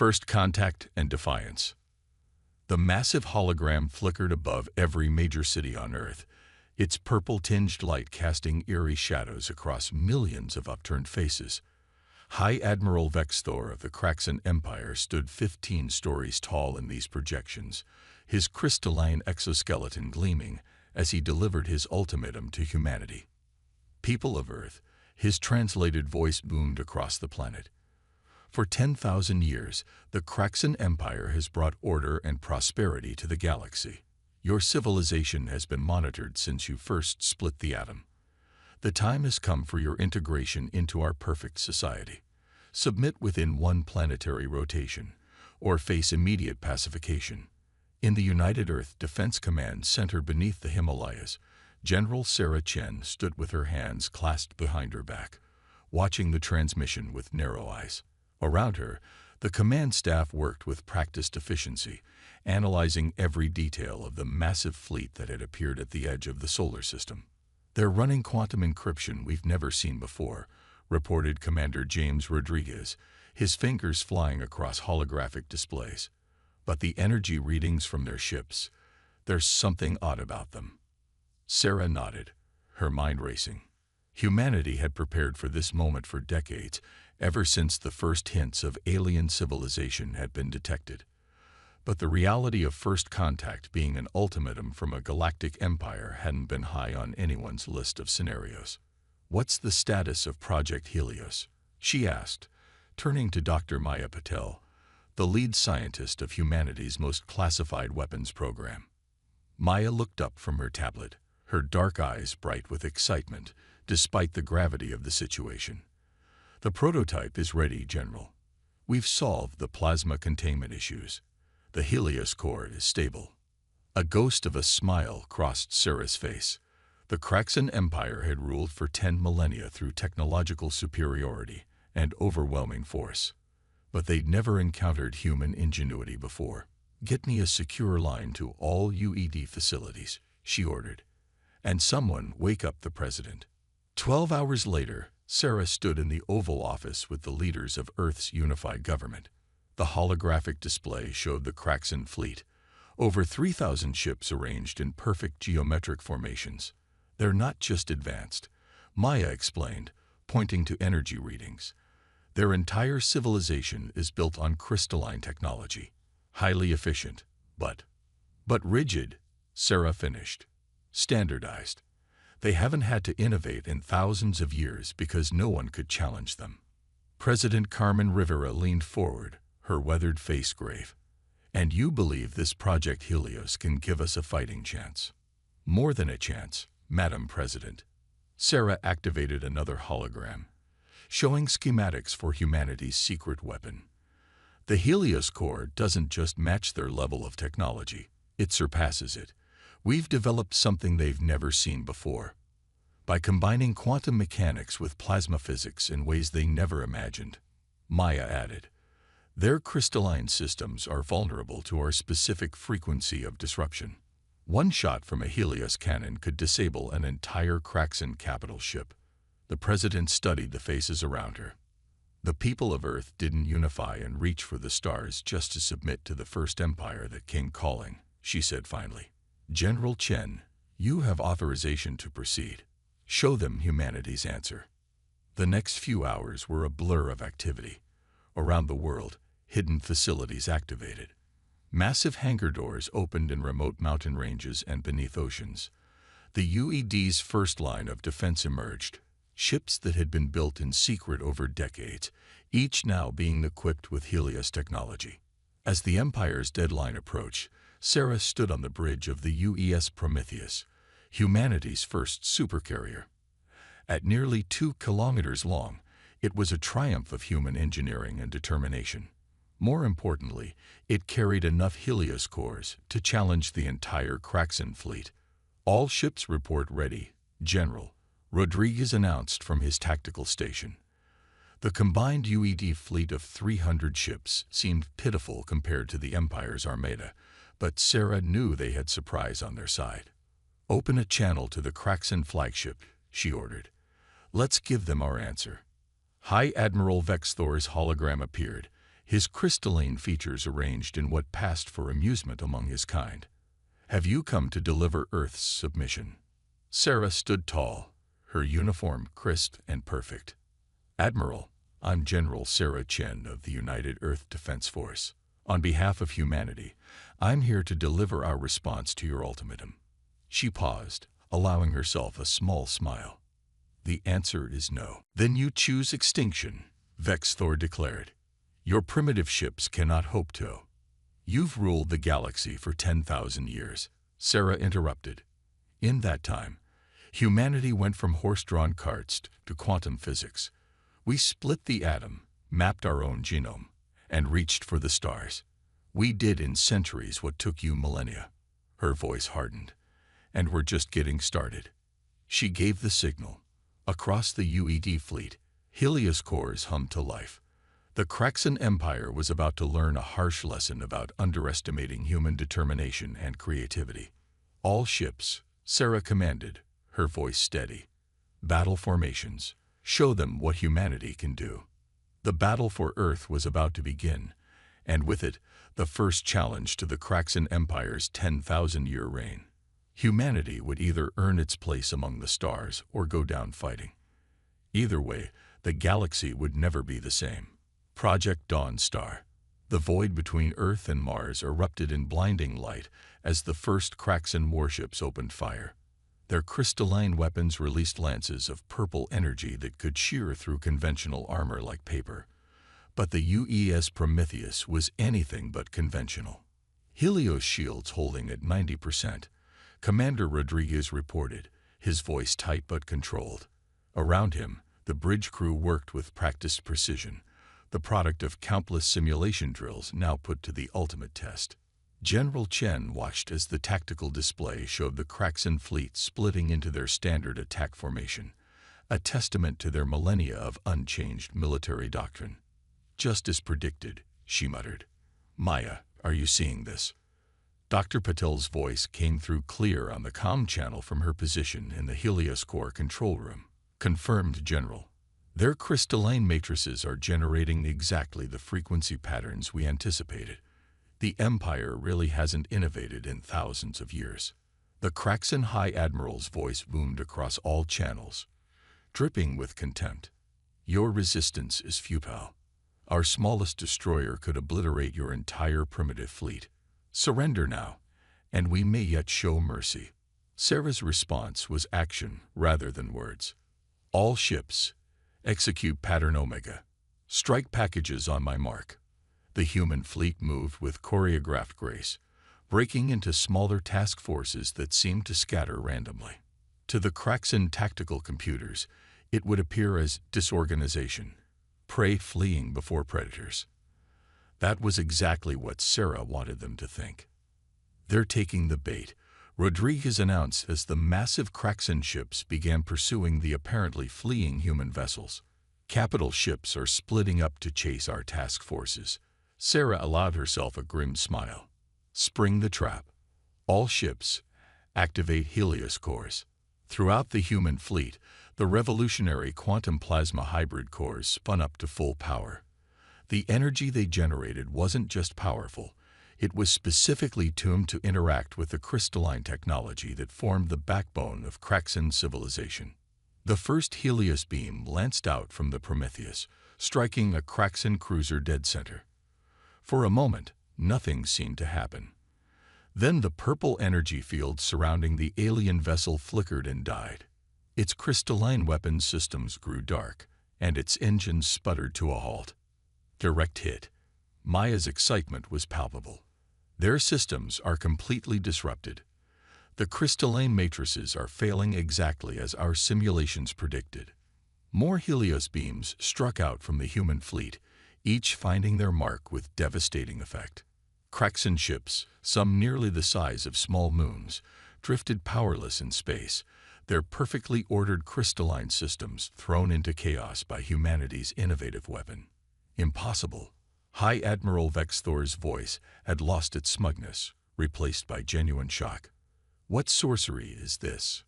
First contact and defiance. The massive hologram flickered above every major city on Earth, its purple-tinged light casting eerie shadows across millions of upturned faces. High Admiral Vex Thor of the Kraxan Empire stood 15 stories tall in these projections, his crystalline exoskeleton gleaming as he delivered his ultimatum to humanity. People of Earth, his translated voice boomed across the planet. For 10,000 years, the Kraxan Empire has brought order and prosperity to the galaxy. Your civilization has been monitored since you first split the atom. The time has come for your integration into our perfect society. Submit within one planetary rotation, or face immediate pacification. In the United Earth Defense Command Center beneath the Himalayas, General Sarah Chen stood with her hands clasped behind her back, watching the transmission with narrow eyes. Around her, the command staff worked with practiced efficiency, analyzing every detail of the massive fleet that had appeared at the edge of the solar system. "They're running quantum encryption we've never seen before," reported Commander James Rodriguez, his fingers flying across holographic displays. "But the energy readings from their ships, there's something odd about them." Sarah nodded, her mind racing. Humanity had prepared for this moment for decades, ever since the first hints of alien civilization had been detected. But the reality of first contact being an ultimatum from a galactic empire hadn't been high on anyone's list of scenarios. "What's the status of Project Helios?" she asked, turning to Dr. Maya Patel, the lead scientist of humanity's most classified weapons program. Maya looked up from her tablet, her dark eyes bright with excitement, despite the gravity of the situation. "The prototype is ready, General. We've solved the plasma containment issues. The Helios core is stable." A ghost of a smile crossed Sarah's face. The Kraxan Empire had ruled for 10 millennia through technological superiority and overwhelming force. But they'd never encountered human ingenuity before. "Get me a secure line to all UED facilities," she ordered. "And someone wake up the president." 12 hours later, Sarah stood in the Oval Office with the leaders of Earth's unified government. The holographic display showed the Kraxan fleet, over 3,000 ships arranged in perfect geometric formations. "They're not just advanced," Maya explained, pointing to energy readings. "Their entire civilization is built on crystalline technology, highly efficient, but rigid," Sarah finished. "Standardized. They haven't had to innovate in thousands of years because no one could challenge them." President Carmen Rivera leaned forward, her weathered face grave. "And you believe this Project Helios can give us a fighting chance?" "More than a chance, Madam President." Sarah activated another hologram, showing schematics for humanity's secret weapon. "The Helios core doesn't just match their level of technology, it surpasses it. We've developed something they've never seen before. By combining quantum mechanics with plasma physics in ways they never imagined," Maya added. "Their crystalline systems are vulnerable to our specific frequency of disruption. One shot from a Helios cannon could disable an entire Kraxan capital ship." The president studied the faces around her. "The people of Earth didn't unify and reach for the stars just to submit to the first empire that came calling," she said finally. "General Chen, you have authorization to proceed. Show them humanity's answer." The next few hours were a blur of activity. Around the world, hidden facilities activated. Massive hangar doors opened in remote mountain ranges and beneath oceans. The UED's first line of defense emerged, ships that had been built in secret over decades, each now being equipped with Helios technology. As the Empire's deadline approached, Sarah stood on the bridge of the UES Prometheus, humanity's first supercarrier. At nearly 2 kilometers long, it was a triumph of human engineering and determination. More importantly, it carried enough Helios cores to challenge the entire Kraxan fleet. "All ships report ready, General," Rodriguez announced from his tactical station. The combined UED fleet of 300 ships seemed pitiful compared to the Empire's armada, but Sarah knew they had surprise on their side. "Open a channel to the Kraxan flagship," she ordered. "Let's give them our answer." High Admiral Vex Thor's hologram appeared, his crystalline features arranged in what passed for amusement among his kind. "Have you come to deliver Earth's submission?" Sarah stood tall, her uniform crisp and perfect. "Admiral, I'm General Sarah Chen of the United Earth Defense Force. On behalf of humanity, I'm here to deliver our response to your ultimatum." She paused, allowing herself a small smile. "The answer is no." "Then you choose extinction," Vexthor declared. "Your primitive ships cannot hope to." "You've ruled the galaxy for 10,000 years," Sarah interrupted. "In that time, humanity went from horse-drawn carts to quantum physics. We split the atom, mapped our own genome, and reached for the stars. We did in centuries what took you millennia." Her voice hardened. "And we're just getting started." She gave the signal. Across the UED fleet, Helios cores hummed to life. The Kraxan Empire was about to learn a harsh lesson about underestimating human determination and creativity. "All ships," Sarah commanded, her voice steady. "Battle formations. Show them what humanity can do." The battle for Earth was about to begin, and with it, the first challenge to the Kraxan Empire's 10,000-year reign. Humanity would either earn its place among the stars or go down fighting. Either way, the galaxy would never be the same. Project Dawn Star. The void between Earth and Mars erupted in blinding light as the first Kraxan warships opened fire. Their crystalline weapons released lances of purple energy that could shear through conventional armor like paper. But the UES Prometheus was anything but conventional. Helios shields holding at 90%. Commander Rodriguez reported, his voice tight but controlled. Around him, the bridge crew worked with practiced precision, the product of countless simulation drills now put to the ultimate test. General Chen watched as the tactical display showed the Kraxan fleet splitting into their standard attack formation, a testament to their millennia of unchanged military doctrine. "Just as predicted," she muttered. "Maya, are you seeing this?" Dr. Patel's voice came through clear on the comm channel from her position in the Helios core control room. "Confirmed, General. Their crystalline matrices are generating exactly the frequency patterns we anticipated. The Empire really hasn't innovated in thousands of years." The Kraxan High Admiral's voice boomed across all channels, dripping with contempt. "Your resistance is futile. Our smallest destroyer could obliterate your entire primitive fleet. Surrender now, and we may yet show mercy." Sarah's response was action rather than words. "All ships, execute Pattern Omega. Strike packages on my mark." The human fleet moved with choreographed grace, breaking into smaller task forces that seemed to scatter randomly. To the Kraxan tactical computers, it would appear as disorganization, prey fleeing before predators. That was exactly what Sarah wanted them to think. "They're taking the bait," Rodriguez announced as the massive Kraxan ships began pursuing the apparently fleeing human vessels. "Capital ships are splitting up to chase our task forces." Sarah allowed herself a grim smile. "Spring the trap. All ships, activate Helios cores." Throughout the human fleet, the revolutionary quantum plasma hybrid cores spun up to full power. The energy they generated wasn't just powerful, it was specifically tuned to interact with the crystalline technology that formed the backbone of Kraxan civilization. The first Helios beam lanced out from the Prometheus, striking a Kraxan cruiser dead center. For a moment, nothing seemed to happen. Then the purple energy field surrounding the alien vessel flickered and died. Its crystalline weapon systems grew dark, and its engines sputtered to a halt. Direct hit. Maya's excitement was palpable. "Their systems are completely disrupted. The crystalline matrices are failing exactly as our simulations predicted." More Helios beams struck out from the human fleet, each finding their mark with devastating effect. Kraxan ships, some nearly the size of small moons, drifted powerless in space, their perfectly ordered crystalline systems thrown into chaos by humanity's innovative weapon. "Impossible." High Admiral Vexthor's voice had lost its smugness, replaced by genuine shock. "What sorcery is this?"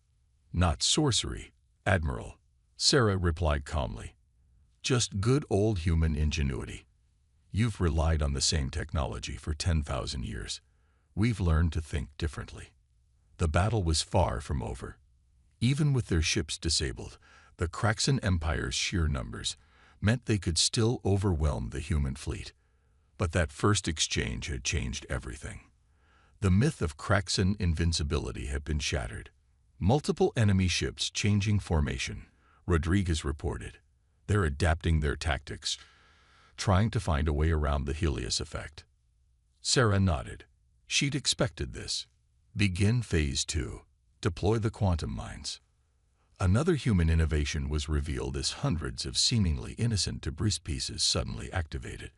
"Not sorcery, Admiral," Sarah replied calmly. "Just good old human ingenuity. You've relied on the same technology for 10,000 years. We've learned to think differently. The battle was far from over. Even with their ships disabled, the Kraxan Empire's sheer numbers meant they could still overwhelm the human fleet. But that first exchange had changed everything. The myth of Kraxan invincibility had been shattered. Multiple enemy ships changing formation, Rodriguez reported. They're adapting their tactics, trying to find a way around the Helios effect. Sarah nodded. She'd expected this. Begin Phase 2. Deploy the quantum mines. Another human innovation was revealed as hundreds of seemingly innocent debris pieces suddenly activated.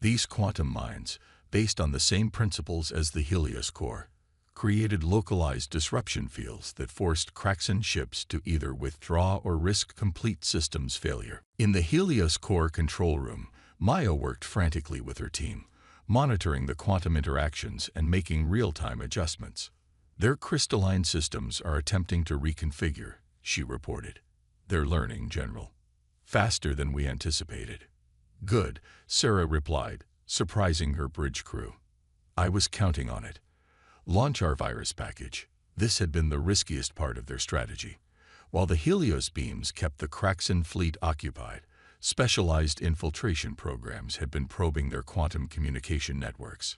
These quantum mines, based on the same principles as the Helios core, created localized disruption fields that forced Kraxan ships to either withdraw or risk complete systems failure. In the Helios core control room, Maya worked frantically with her team, monitoring the quantum interactions and making real-time adjustments. Their crystalline systems are attempting to reconfigure, she reported. They're learning, General. Faster than we anticipated. Good, Sarah replied, surprising her bridge crew. I was counting on it. Launch our virus package. This had been the riskiest part of their strategy. While the Helios beams kept the Kraxan fleet occupied, specialized infiltration programs had been probing their quantum communication networks.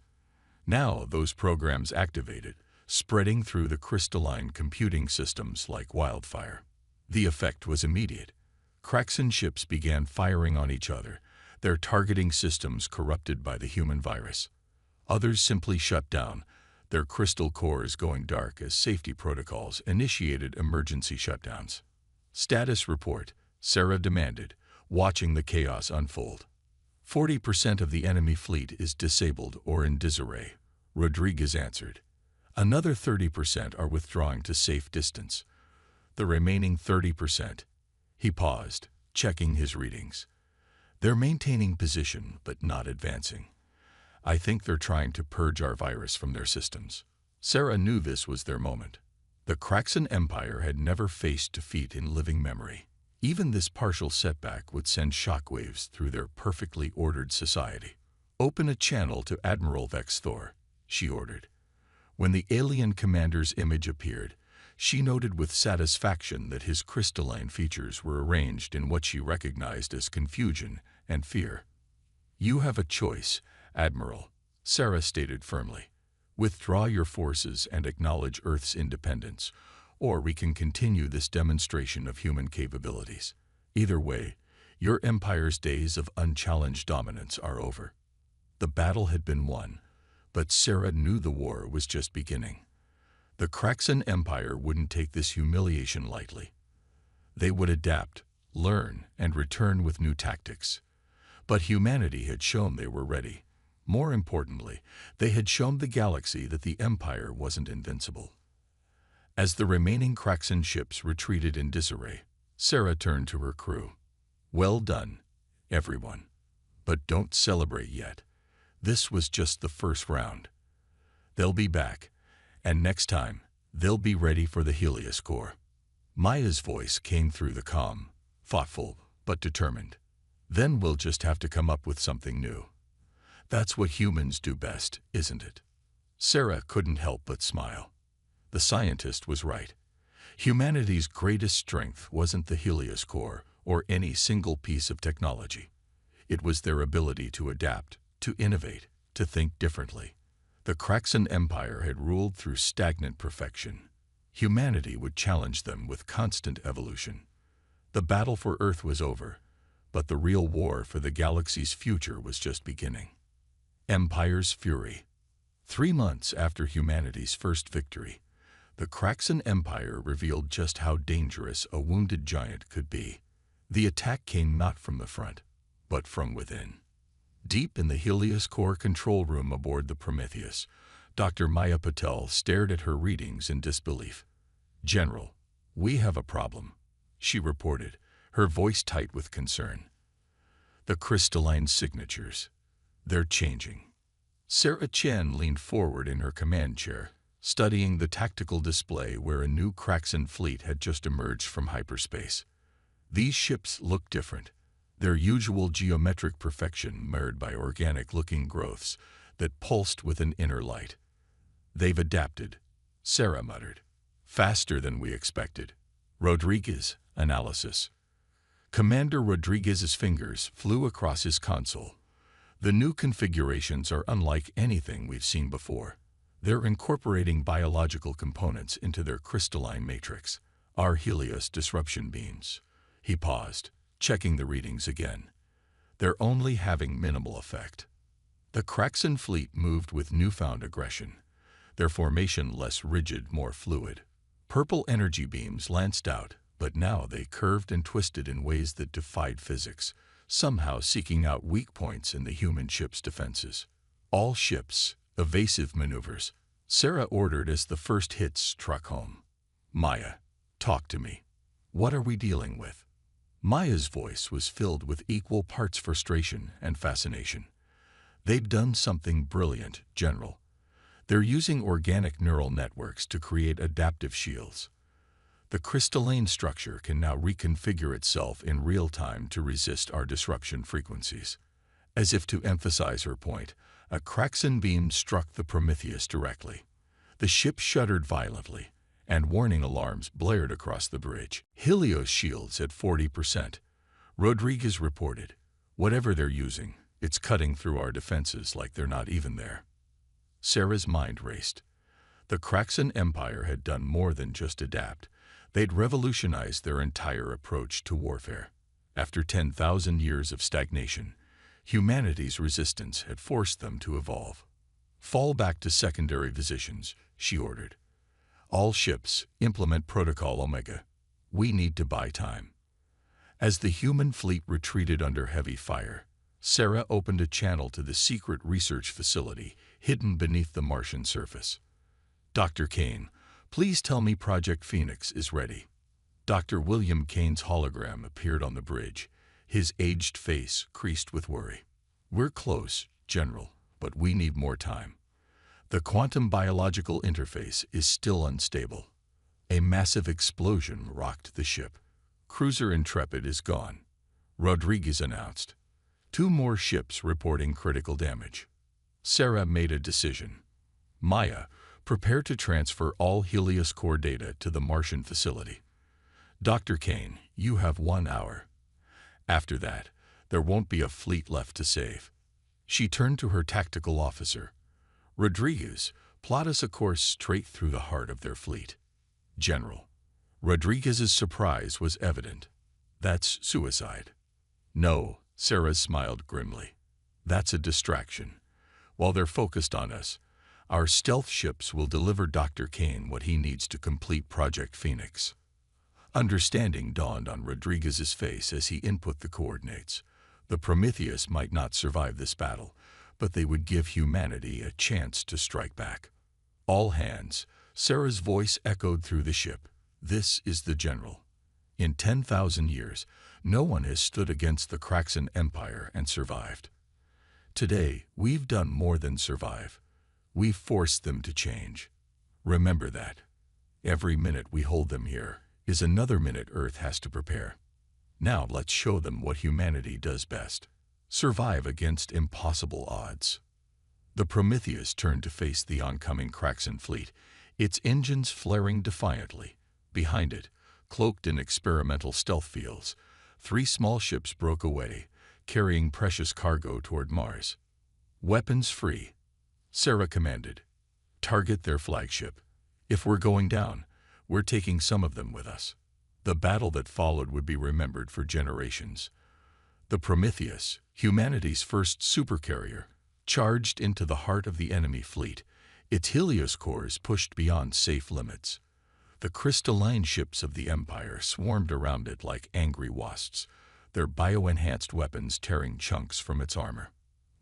Now those programs activated, spreading through the crystalline computing systems like wildfire. The effect was immediate. Kraxan ships began firing on each other, their targeting systems corrupted by the human virus. Others simply shut down, their crystal cores going dark as safety protocols initiated emergency shutdowns. Status report, Sarah demanded, watching the chaos unfold. 40% of the enemy fleet is disabled or in disarray, Rodriguez answered. Another 30% are withdrawing to safe distance. The remaining 30%, he paused, checking his readings. They're maintaining position but not advancing. I think they're trying to purge our virus from their systems. Sarah knew this was their moment. The Kraxan Empire had never faced defeat in living memory. Even this partial setback would send shockwaves through their perfectly ordered society. Open a channel to Admiral Vex Thor, she ordered. When the alien commander's image appeared, she noted with satisfaction that his crystalline features were arranged in what she recognized as confusion and fear. You have a choice, Admiral, Sarah stated firmly. Withdraw your forces and acknowledge Earth's independence, or we can continue this demonstration of human capabilities. Either way, your empire's days of unchallenged dominance are over. The battle had been won, but Sarah knew the war was just beginning. The Kraxan Empire wouldn't take this humiliation lightly. They would adapt, learn, and return with new tactics. But humanity had shown they were ready. More importantly, they had shown the galaxy that the Empire wasn't invincible. As the remaining Kraxan ships retreated in disarray, Sarah turned to her crew. Well done, everyone. But don't celebrate yet. This was just the first round. They'll be back, and next time, they'll be ready for the Helios core. Maya's voice came through the calm, thoughtful, but determined. Then we'll just have to come up with something new. That's what humans do best, isn't it? Sarah couldn't help but smile. The scientist was right. Humanity's greatest strength wasn't the Helios core or any single piece of technology. It was their ability to adapt, to innovate, to think differently. The Kraxan Empire had ruled through stagnant perfection. Humanity would challenge them with constant evolution. The battle for Earth was over, but the real war for the galaxy's future was just beginning. Empire's fury. 3 months after humanity's first victory, the Kraxan Empire revealed just how dangerous a wounded giant could be. The attack came not from the front, but from within. Deep in the Helios core control room aboard the Prometheus, Dr. Maya Patel stared at her readings in disbelief. General, we have a problem, she reported, her voice tight with concern. The crystalline signatures. They're changing. Sarah Chen leaned forward in her command chair, studying the tactical display where a new Kraxan fleet had just emerged from hyperspace. These ships looked different. their usual geometric perfection marred by organic-looking growths that pulsed with an inner light. "They've adapted," Sarah muttered. "Faster than we expected." Rodriguez, analysis. Commander Rodriguez's fingers flew across his console. The new configurations are unlike anything we've seen before. They're incorporating biological components into their crystalline matrix, our Helios disruption beams. He paused, checking the readings again. They're only having minimal effect. The Kraxan fleet moved with newfound aggression, their formation less rigid, more fluid. Purple energy beams lanced out, but now they curved and twisted in ways that defied physics, somehow seeking out weak points in the human ship's defenses. "All ships, evasive maneuvers," Sarah ordered as the first hits struck home. "Maya, talk to me. What are we dealing with?" Maya's voice was filled with equal parts frustration and fascination. "They've done something brilliant, General. They're using organic neural networks to create adaptive shields. The crystalline structure can now reconfigure itself in real time to resist our disruption frequencies." As if to emphasize her point, a Kraxan beam struck the Prometheus directly. The ship shuddered violently, and warning alarms blared across the bridge. "Helios shields at 40%. Rodriguez reported. "Whatever they're using, it's cutting through our defenses like they're not even there." Sarah's mind raced. The Kraxan Empire had done more than just adapt. They'd revolutionized their entire approach to warfare. After 10,000 years of stagnation, humanity's resistance had forced them to evolve. "Fall back to secondary positions," she ordered. "All ships, implement Protocol Omega. We need to buy time." As the human fleet retreated under heavy fire, Sarah opened a channel to the secret research facility hidden beneath the Martian surface. "Dr. Kane, please tell me Project Phoenix is ready." Dr. William Kane's hologram appeared on the bridge, his aged face creased with worry. "We're close, General, but we need more time. The quantum biological interface is still unstable." A massive explosion rocked the ship. "Cruiser Intrepid is gone," Rodriguez announced. 2 more ships reporting critical damage. Sarah made a decision. "Maya, prepare to transfer all Helios core data to the Martian facility. Dr. Kane, you have 1 hour. After that, there won't be a fleet left to save." She turned to her tactical officer. "Rodriguez, plot us a course straight through the heart of their fleet." "General." Rodriguez's surprise was evident. "That's suicide." "No," Sarah smiled grimly. "That's a distraction. While they're focused on us, our stealth ships will deliver Dr. Kane what he needs to complete Project Phoenix." Understanding dawned on Rodriguez's face as he input the coordinates. The Prometheus might not survive this battle, but they would give humanity a chance to strike back. "All hands," Sarah's voice echoed through the ship. "This is the General. In 10,000 years, no one has stood against the Kraxan Empire and survived. Today, we've done more than survive. We've forced them to change. Remember that. Every minute we hold them here is another minute Earth has to prepare. Now let's show them what humanity does best: survive against impossible odds." The Prometheus turned to face the oncoming Kraxan fleet, its engines flaring defiantly. Behind it, cloaked in experimental stealth fields, 3 small ships broke away, carrying precious cargo toward Mars. "Weapons free," Sarah commanded. "Target their flagship. If we're going down, we're taking some of them with us." The battle that followed would be remembered for generations. The Prometheus, humanity's first supercarrier, charged into the heart of the enemy fleet, its Helios cores pushed beyond safe limits. The crystalline ships of the Empire swarmed around it like angry wasps, their bio-enhanced weapons tearing chunks from its armor.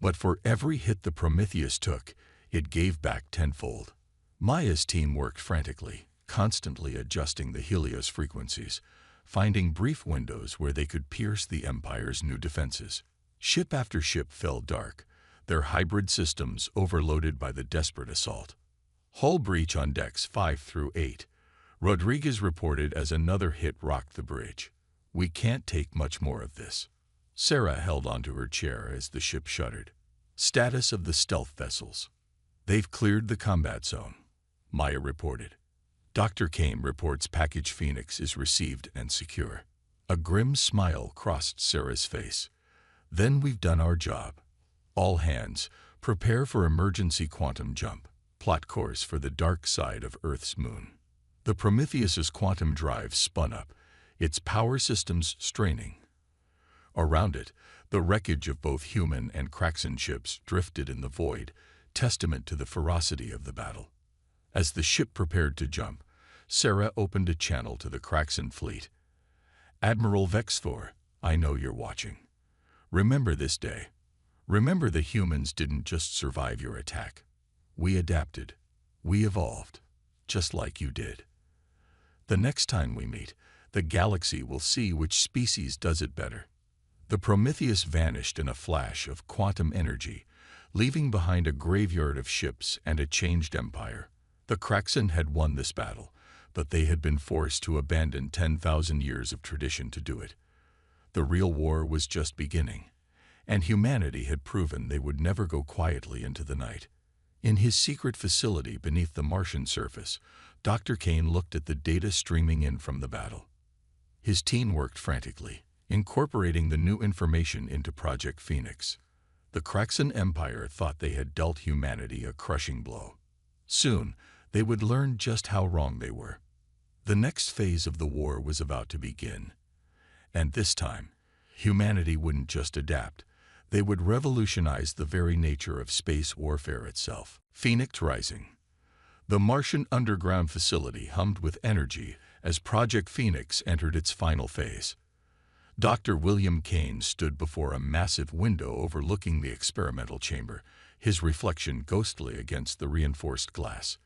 But for every hit the Prometheus took, it gave back tenfold. Maya's team worked frantically, constantly adjusting the Helios frequencies, finding brief windows where they could pierce the Empire's new defenses. Ship after ship fell dark, their hybrid systems overloaded by the desperate assault. "Hull breach on decks 5 through 8, Rodriguez reported as another hit rocked the bridge. "We can't take much more of this." Sarah held onto her chair as the ship shuddered. Status of the stealth vessels. They've cleared the combat zone, Maya reported. Dr. Kane reports package Phoenix is received and secure. A grim smile crossed Sarah's face. Then we've done our job. All hands, prepare for emergency quantum jump. Plot course for the dark side of Earth's moon. The Prometheus's quantum drive spun up, its power systems straining. Around it, the wreckage of both human and Kraxan ships drifted in the void, testament to the ferocity of the battle. As the ship prepared to jump, Sarah opened a channel to the Kraxan fleet. Admiral Vexthor, I know you're watching. Remember this day. Remember the humans didn't just survive your attack. We adapted. We evolved. Just like you did. The next time we meet, the galaxy will see which species does it better. The Prometheus vanished in a flash of quantum energy, leaving behind a graveyard of ships and a changed empire. The Kraxan had won this battle, but they had been forced to abandon 10,000 years of tradition to do it. The real war was just beginning, and humanity had proven they would never go quietly into the night. In his secret facility beneath the Martian surface, Dr. Kane looked at the data streaming in from the battle. His team worked frantically, incorporating the new information into Project Phoenix. The Kraxan Empire thought they had dealt humanity a crushing blow. Soon, they would learn just how wrong they were. The next phase of the war was about to begin. And this time, humanity wouldn't just adapt. They would revolutionize the very nature of space warfare itself. Phoenix Rising. The Martian underground facility hummed with energy as Project Phoenix entered its final phase. Dr. William Kane stood before a massive window overlooking the experimental chamber, his reflection ghostly against the reinforced glass.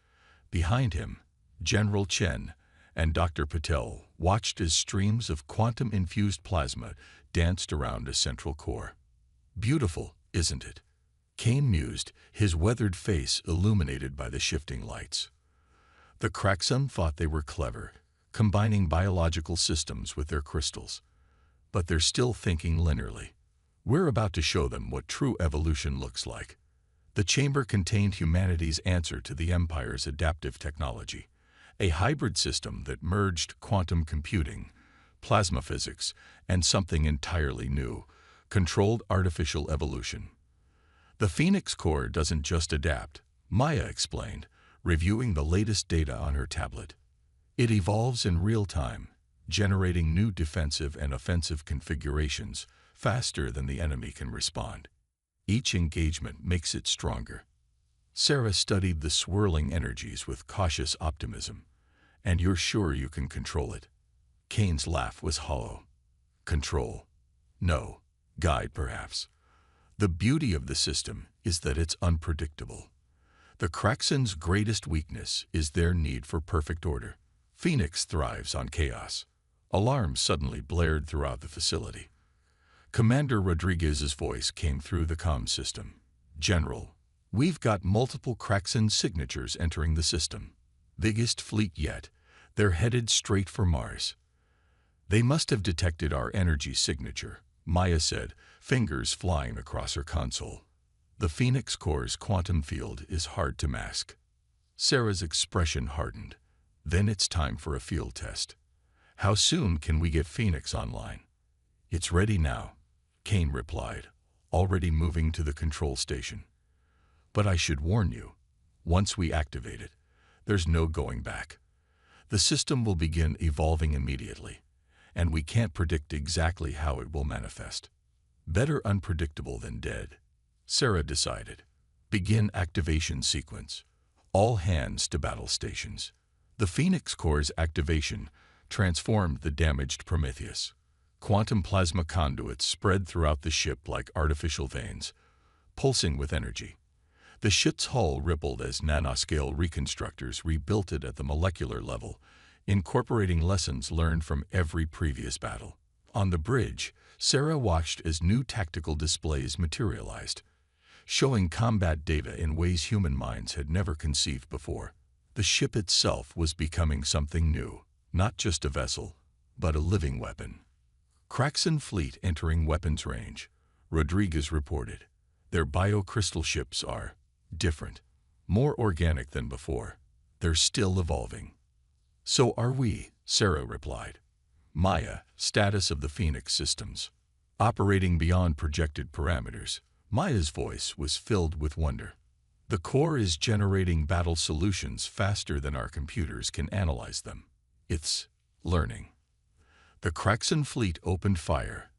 Behind him, General Chen and Dr. Patel watched as streams of quantum-infused plasma danced around a central core. Beautiful, isn't it? Kane mused, his weathered face illuminated by the shifting lights. The Kraxan thought they were clever, combining biological systems with their crystals. But they're still thinking linearly. We're about to show them what true evolution looks like. The chamber contained humanity's answer to the Empire's adaptive technology, a hybrid system that merged quantum computing, plasma physics, and something entirely new, controlled artificial evolution. The Phoenix core doesn't just adapt, Maya explained, reviewing the latest data on her tablet. It evolves in real time, generating new defensive and offensive configurations faster than the enemy can respond. Each engagement makes it stronger. Sarah studied the swirling energies with cautious optimism. And you're sure you can control it? Kane's laugh was hollow. Control? No. Guide, perhaps. The beauty of the system is that it's unpredictable. The Kraxan's greatest weakness is their need for perfect order. Phoenix thrives on chaos. Alarms suddenly blared throughout the facility. Commander Rodriguez's voice came through the comm system. General, we've got multiple Kraxan signatures entering the system. Biggest fleet yet. They're headed straight for Mars. They must have detected our energy signature, Maya said, fingers flying across her console. The Phoenix core's quantum field is hard to mask. Sarah's expression hardened. Then it's time for a field test. How soon can we get Phoenix online? It's ready now, Kane replied, already moving to the control station. But I should warn you, once we activate it, there's no going back. The system will begin evolving immediately, and we can't predict exactly how it will manifest. Better unpredictable than dead, Sarah decided. Begin activation sequence. All hands to battle stations. The Phoenix core's activation transformed the damaged Prometheus. Quantum plasma conduits spread throughout the ship like artificial veins, pulsing with energy. The ship's hull rippled as nanoscale reconstructors rebuilt it at the molecular level, incorporating lessons learned from every previous battle. On the bridge, Sarah watched as new tactical displays materialized, showing combat data in ways human minds had never conceived before. The ship itself was becoming something new, not just a vessel, but a living weapon. Kraxan fleet entering weapons range, Rodriguez reported. Their biocrystal ships are different, more organic than before. They're still evolving. So are we, Sarah replied. Maya, status of the Phoenix systems. Operating beyond projected parameters, Maya's voice was filled with wonder. The core is generating battle solutions faster than our computers can analyze them. It's learning. The Kraxan fleet opened fire,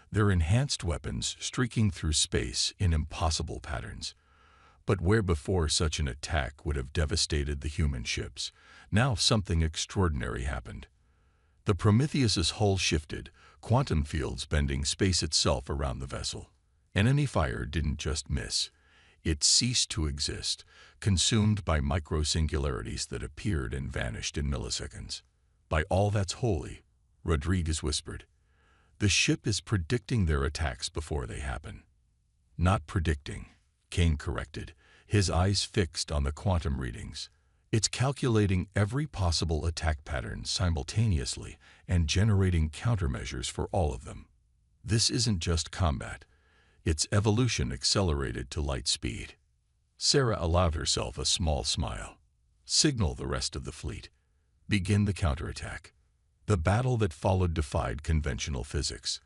their enhanced weapons streaking through space in impossible patterns. But where before such an attack would have devastated the human ships, now something extraordinary happened. The Prometheus's hull shifted, quantum fields bending space itself around the vessel. Enemy fire didn't just miss. It ceased to exist, consumed by micro-singularities that appeared and vanished in milliseconds. By all that's holy, Rodriguez whispered. The ship is predicting their attacks before they happen. Not predicting, Kane corrected, his eyes fixed on the quantum readings. It's calculating every possible attack pattern simultaneously and generating countermeasures for all of them. This isn't just combat. It's evolution accelerated to light speed. Sarah allowed herself a small smile. Signal the rest of the fleet. Begin the counterattack. The battle that followed defied conventional physics.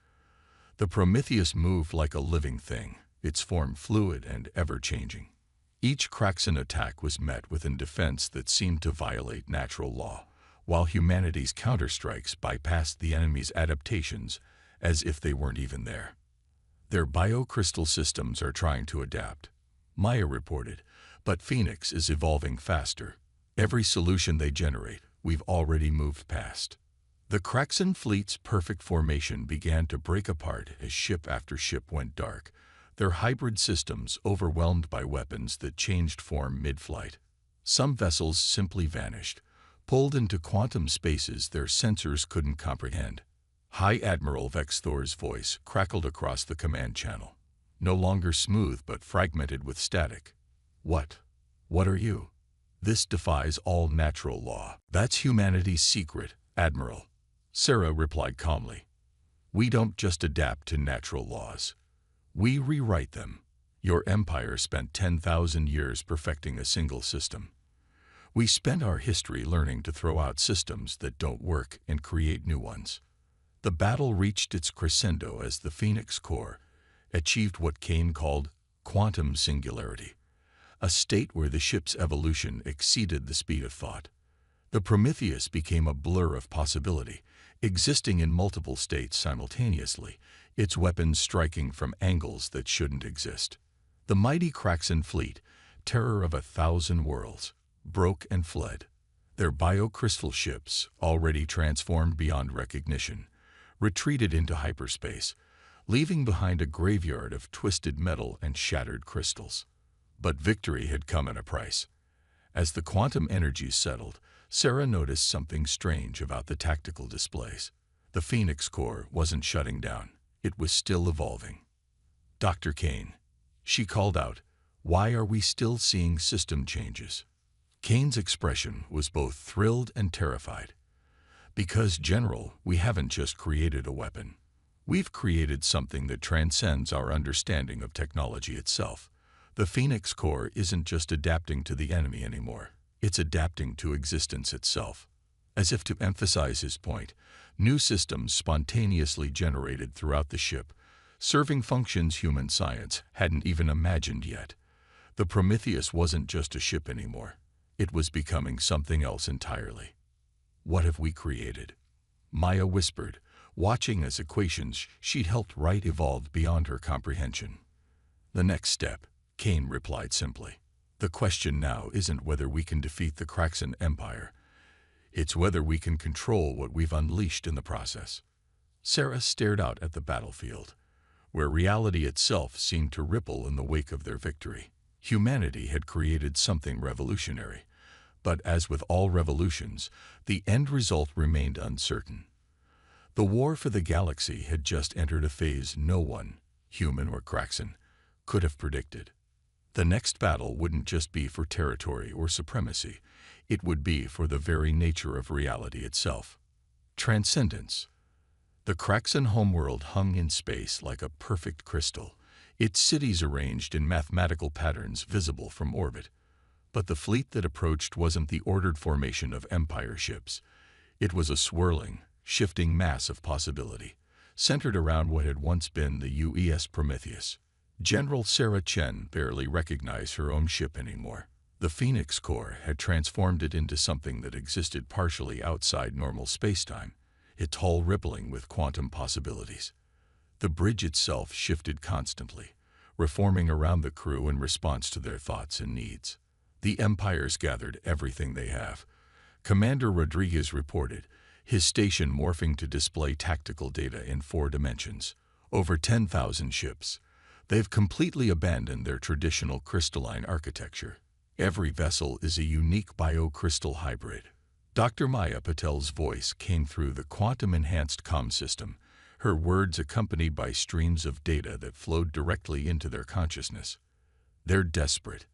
The Prometheus moved like a living thing, its form fluid and ever-changing. Each Kraxan attack was met with a defense that seemed to violate natural law, while humanity's counterstrikes bypassed the enemy's adaptations as if they weren't even there. Their biocrystal systems are trying to adapt, Maya reported, but Phoenix is evolving faster. Every solution they generate, we've already moved past. The Kraxan fleet's perfect formation began to break apart as ship after ship went dark, their hybrid systems overwhelmed by weapons that changed form mid-flight. Some vessels simply vanished, pulled into quantum spaces their sensors couldn't comprehend. High Admiral Vexthor's voice crackled across the command channel, no longer smooth but fragmented with static. What are you? This defies all natural law. That's humanity's secret, Admiral. Sarah replied calmly. We don't just adapt to natural laws. We rewrite them. Your empire spent 10,000 years perfecting a single system. We spent our history learning to throw out systems that don't work and create new ones. The battle reached its crescendo as the Phoenix core achieved what Kane called quantum singularity, a state where the ship's evolution exceeded the speed of thought. The Prometheus became a blur of possibility, existing in multiple states simultaneously, its weapons striking from angles that shouldn't exist. The mighty Kraxan fleet, terror of 1,000 worlds, broke and fled. Their biocrystal ships, already transformed beyond recognition, retreated into hyperspace, leaving behind a graveyard of twisted metal and shattered crystals. But victory had come at a price. As the quantum energies settled, Sarah noticed something strange about the tactical displays. The Phoenix core wasn't shutting down. It was still evolving. Dr. Kane, she called out, why are we still seeing system changes? Kane's expression was both thrilled and terrified. Because, General, we haven't just created a weapon. We've created something that transcends our understanding of technology itself. The Phoenix core isn't just adapting to the enemy anymore. It's adapting to existence itself. As if to emphasize his point, new systems spontaneously generated throughout the ship, serving functions human science hadn't even imagined yet. The Prometheus wasn't just a ship anymore. It was becoming something else entirely. What have we created? Maya whispered, watching as equations she'd helped write evolved beyond her comprehension. The next step, Kane replied simply. The question now isn't whether we can defeat the Kraxan Empire. It's whether we can control what we've unleashed in the process. Sarah stared out at the battlefield, where reality itself seemed to ripple in the wake of their victory. Humanity had created something revolutionary, but as with all revolutions, the end result remained uncertain. The war for the galaxy had just entered a phase no one, human or Kraxan, could have predicted. The next battle wouldn't just be for territory or supremacy, it would be for the very nature of reality itself. Transcendence. The Kraxan homeworld hung in space like a perfect crystal, its cities arranged in mathematical patterns visible from orbit. But the fleet that approached wasn't the ordered formation of Empire ships. It was a swirling, shifting mass of possibility, centered around what had once been the UES Prometheus. General Sarah Chen barely recognized her own ship anymore. The Phoenix Core had transformed it into something that existed partially outside normal spacetime, its hull rippling with quantum possibilities. The bridge itself shifted constantly, reforming around the crew in response to their thoughts and needs. The Empires gathered everything they have. Commander Rodriguez reported, his station morphing to display tactical data in 4 dimensions. Over 10,000 ships. They've completely abandoned their traditional crystalline architecture. Every vessel is a unique biocrystal hybrid. Dr. Maya Patel's voice came through the quantum-enhanced comm system, her words accompanied by streams of data that flowed directly into their consciousness. They're desperate.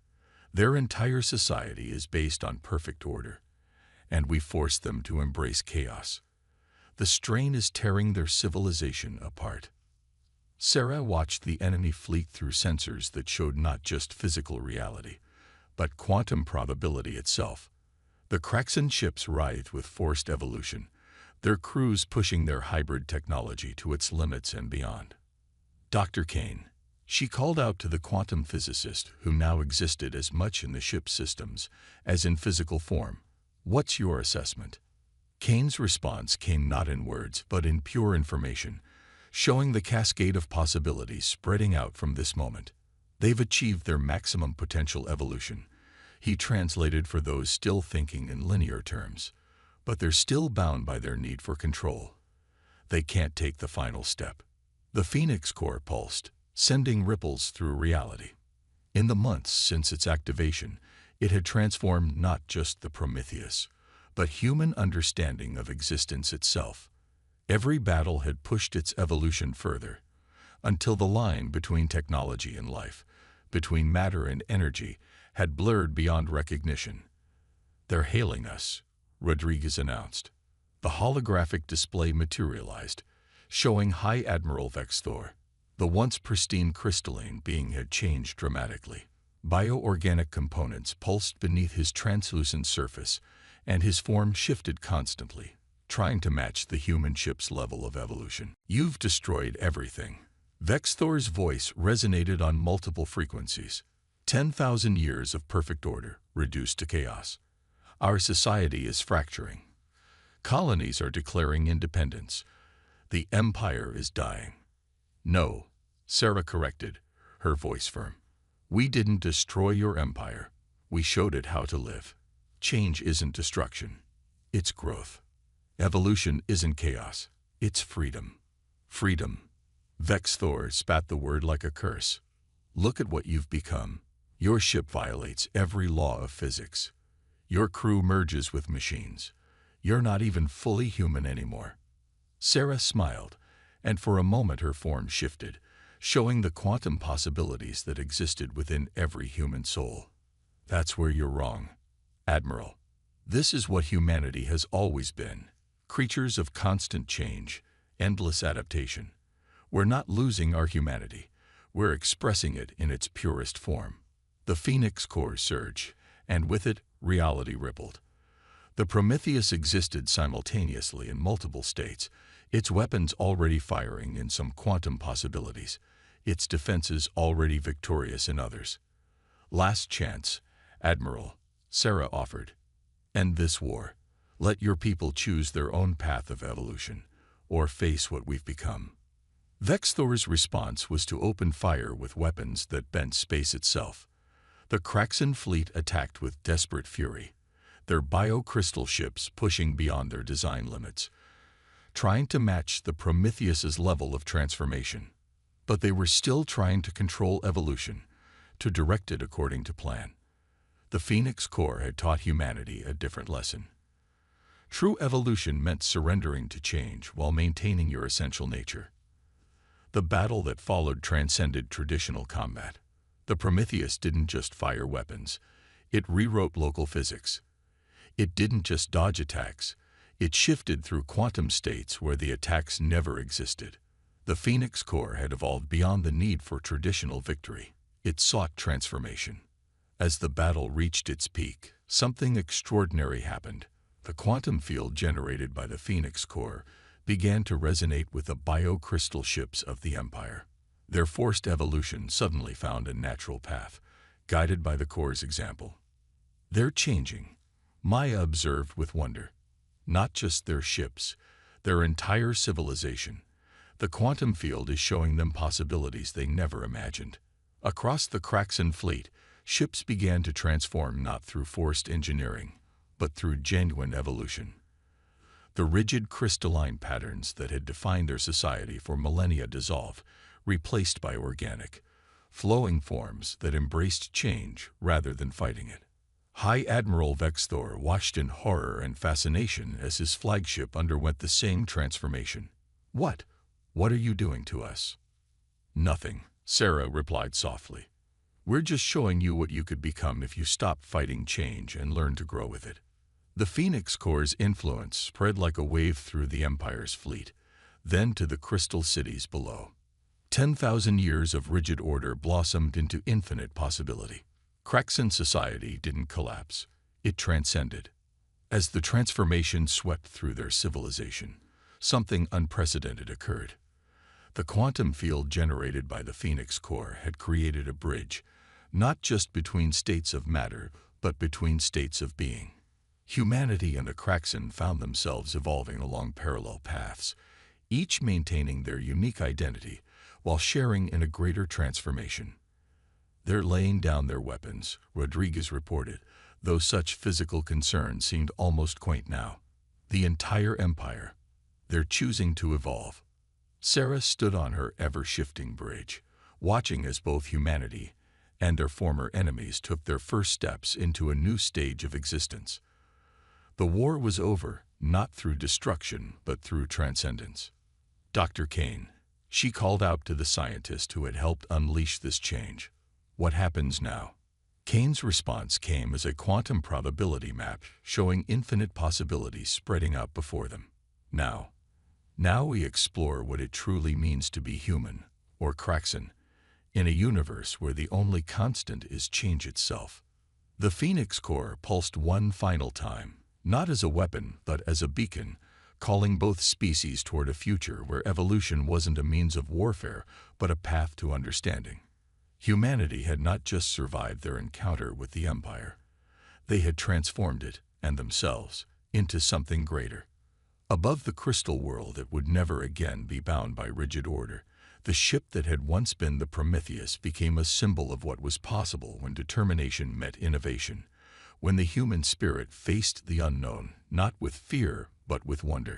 Their entire society is based on perfect order, and we force them to embrace chaos. The strain is tearing their civilization apart. Sarah watched the enemy fleet through sensors that showed not just physical reality, but quantum probability itself. The Kraxan ships writhed with forced evolution, their crews pushing their hybrid technology to its limits and beyond. Dr. Kane. She called out to the quantum physicist, who now existed as much in the ship's systems as in physical form. What's your assessment? Kane's response came not in words, but in pure information, showing the cascade of possibilities spreading out from this moment. They've achieved their maximum potential evolution, he translated for those still thinking in linear terms, but they're still bound by their need for control. They can't take the final step. The Phoenix Core pulsed, sending ripples through reality. In the months since its activation, it had transformed not just the Prometheus, but human understanding of existence itself. Every battle had pushed its evolution further, until the line between technology and life, between matter and energy, had blurred beyond recognition. "They're hailing us," Rodriguez announced. The holographic display materialized, showing High Admiral Vexthor. The once pristine crystalline being had changed dramatically. Bioorganic components pulsed beneath his translucent surface, and his form shifted constantly, trying to match the human ship's level of evolution. "You've destroyed everything." Vexthor's voice resonated on multiple frequencies. 10,000 years of perfect order, reduced to chaos. Our society is fracturing. Colonies are declaring independence. The Empire is dying. "No," Sarah corrected, her voice firm. "We didn't destroy your empire. We showed it how to live. Change isn't destruction. It's growth. Evolution isn't chaos. It's freedom." Freedom. Vexthor spat the word like a curse. "Look at what you've become. Your ship violates every law of physics. Your crew merges with machines. You're not even fully human anymore." Sarah smiled, and for a moment her form shifted, showing the quantum possibilities that existed within every human soul. "That's where you're wrong, Admiral. This is what humanity has always been, creatures of constant change, endless adaptation. We're not losing our humanity. We're expressing it in its purest form." The Phoenix Core surged, and with it, reality rippled. The Prometheus existed simultaneously in multiple states, its weapons already firing in some quantum possibilities, its defenses already victorious in others. "Last chance, Admiral," Sarah offered. "End this war. Let your people choose their own path of evolution, or face what we've become." Vexthor's response was to open fire with weapons that bent space itself. The Kraxan fleet attacked with desperate fury, their biocrystal ships pushing beyond their design limits, trying to match the Prometheus's level of transformation. But they were still trying to control evolution, to direct it according to plan. The Phoenix Core had taught humanity a different lesson. True evolution meant surrendering to change while maintaining your essential nature. The battle that followed transcended traditional combat. The Prometheus didn't just fire weapons, it rewrote local physics. It didn't just dodge attacks, It shifted through quantum states where the attacks never existed. The Phoenix Core had evolved beyond the need for traditional victory. It sought transformation. As the battle reached its peak, something extraordinary happened. The quantum field generated by the Phoenix Core began to resonate with the biocrystal ships of the Empire. Their forced evolution suddenly found a natural path, guided by the core's example. "They're changing," Maya observed with wonder. "Not just their ships, their entire civilization. The quantum field is showing them possibilities they never imagined." Across the Kraxan fleet, ships began to transform not through forced engineering, but through genuine evolution. The rigid crystalline patterns that had defined their society for millennia dissolved, replaced by organic, flowing forms that embraced change rather than fighting it. High Admiral Vexthor watched in horror and fascination as his flagship underwent the same transformation. What are you doing to us?" "Nothing," Sarah replied softly. "We're just showing you what you could become if you stopped fighting change and learned to grow with it." The Phoenix Core's influence spread like a wave through the Empire's fleet, then to the crystal cities below. 10,000 years of rigid order blossomed into infinite possibility. Kraxan society didn't collapse, it transcended. As the transformation swept through their civilization, something unprecedented occurred. The quantum field generated by the Phoenix Core had created a bridge, not just between states of matter, but between states of being. Humanity and the Kraxan found themselves evolving along parallel paths, each maintaining their unique identity while sharing in a greater transformation. "They're laying down their weapons," Rodriguez reported, though such physical concern seemed almost quaint now. "The entire empire. They're choosing to evolve." Sarah stood on her ever-shifting bridge, watching as both humanity and their former enemies took their first steps into a new stage of existence. The war was over, not through destruction, but through transcendence. "Dr. Kane," she called out to the scientist who had helped unleash this change, "what happens now?" Kane's response came as a quantum probability map showing infinite possibilities spreading out before them. Now we explore what it truly means to be human, or Kraxan, in a universe where the only constant is change itself. The Phoenix Core pulsed one final time, not as a weapon, but as a beacon, calling both species toward a future where evolution wasn't a means of warfare, but a path to understanding. Humanity had not just survived their encounter with the Empire. They had transformed it, and themselves, into something greater. Above the crystal world it would never again be bound by rigid order. The ship that had once been the Prometheus became a symbol of what was possible when determination met innovation, when the human spirit faced the unknown, not with fear, but with wonder.